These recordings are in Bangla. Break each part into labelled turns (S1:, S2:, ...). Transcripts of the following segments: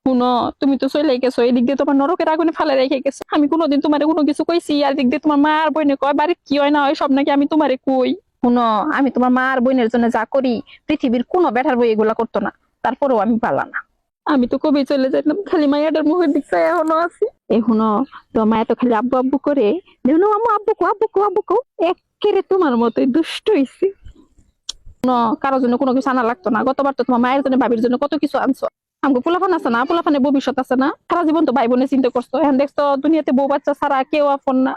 S1: শুনো, তুমি তো চলে গেছো, এদিক দিয়ে তোমার নরকের আগুনে ফালে রেখে গেছো। আমি কোনোদিন তোমারে কোনো কিছু কইছি? আর দিক দিয়ে তোমার মা আর বোনে কয় বাড়ির কি হয় না হয় সব নাকি আমি তোমারে কই। শুনো, আমি তোমার মা আর বোনের জন্য যা করি পৃথিবীর কোনো বেটার বই এগুলা করতো না। তারপরেও আমি পালা না। আমি তো কবে চলে যাইতাম, খালি মায়াটার মুখের দিকটা এখনো আছে। এ শুনো, তো মায়া তো খালি আব্বু আব্বু করে। দেখুন আম্মু আব্বু কো আব্বু কো আব্বু কো। একেরে তোমার মতোই দুষ্ট হইছে। কোনো কারোর জন্য কোনো কিছু আনা লাগতো না। গতবার তো তোমার মায়ের জন্য ভাবির জন্য কত কিছু আনছো। আমাকে পোলাপান আছে না, পোলাপানের ভবিষ্যৎ আছে না। সারা জীবন তো ভাই বোনে চিন্তা করছো, এখন দেখছো দুনিয়াতে বউ বাচ্চা ছাড়া কেউ আপন না।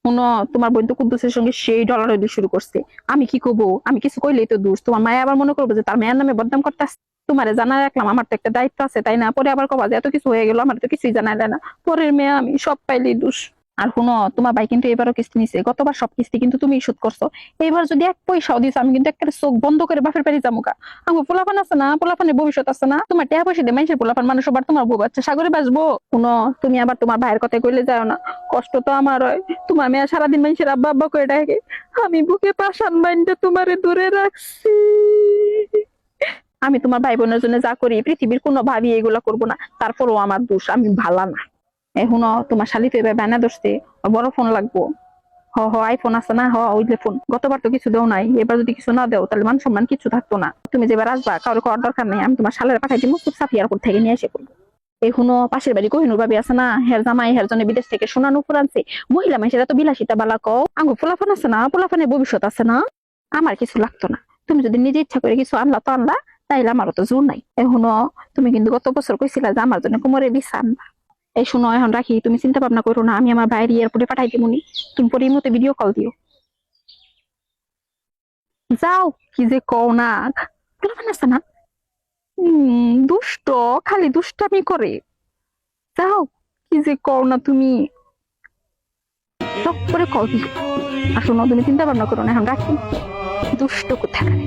S1: শুনো, তোমার বোন তো কুদ্দুসের সঙ্গে সেই ডলার শুরু করছে। আমি কি করবো? আমি কিছু কইলেই তো দোষ। তোমার মায়ে আবার মনে করবো যে তার মেয়ের নামে বদনাম করতে আসছে। তোমারে জানা রাখলাম, আমার তো একটা দায়িত্ব আছে তাই না? পরে আবার কবা যে এত কিছু হয়ে গেল, আমার তো কিছুই জানাইলে না। পরের মেয়ে আমি, সব পাইলেই দোষ। আর শুনো, তোমার ভাই কিন্তু এবারও কিস্তি নিছে। গতবার সব কিস্তি কিন্তু তুমি শোধ করছো। এইবার যদি এক পয়সাও দিছো, আমি কিন্তু একটা চোখ বন্ধ করে বাপের বাড়ি যাবো গা। আমার পোলাপান আছে না, পোলাপানের ভবিষ্যৎ আছে না। তোমার টাকা পয়সা দিয়ে মানুষের পোলাপান মানুষ আবার তোমার বউ বাচ্চা সাগরে বাঁচবো। শুনো, তুমি আবার তোমার ভাইয়ের কথা কইলে যাও না। কষ্ট তো আমার হয়। তোমার মেয়ে সারাদিন মানুষের আব্বা আব্বা করে ডাকে, আমি বুকে পাশান বাইন্দা তোমারে দূরে রাখছি। আমি তোমার ভাই বোনের জন্য যা করি পৃথিবীর কোনো ভাবি এগুলা করবো না। তারপরও আমার দোষ, আমি ভালা না। এখনো তোমার শালি তো এবার বায়না ধরছে, ওর বড় ফোন লাগবো। হ হ, আইফোন আছে না, হ ওই যে ফোন। গতবার তো কিছু দেও নাই, এবার যদি কিছু না দেও তাহলে মান সম্মান কিছু থাকতো না। তুমি যেবার আসবা কারো করার দরকার নেই, আমি তোমার শালের পাঠাই দিব, খুব সাফি এয়ারপোর্ট থেকে নিয়ে এসে করবো। এখনো পাশের বাড়ি কোহিনুর ভাবি আছে না, হের জামাই হের জন্য বিদেশ থেকে সোনা নুপুর আনছে। মহিলা মানুষেরা তো বিলাসিতা বালা কও। আঙ্গু পোলাফান আছে না, পোলাফানের ভবিষ্যৎ আছে না। আমার কিছু লাগতো না। তুমি যদি নিজে ইচ্ছা করে কিছু আনলা তো আনলা, তাইলে আমারও তো জোর নাই। এখনো তুমি কিন্তু গত বছর কইছিলা যে আমার জন্য কোমরে বিছা আনবা। এই শুনো, এখন রাখি, তুমি চিন্তা ভাবনা করো না, আমি আমার বাইরে এয়ারপোর্টে পাঠাই দিবনি। তুমি পরে এই মতো ভিডিও কল দিও। যাও, কি যে কও না। পোলাপান আছে না, দুষ্ট, খালি দুষ্টামি করে। যাও, কি যে কও না তুমি। টক করে কল দিও। আর শোনো, তুমি চিন্তা ভাবনা করো না, এখন রাখি। দুষ্ট কোথাকারে।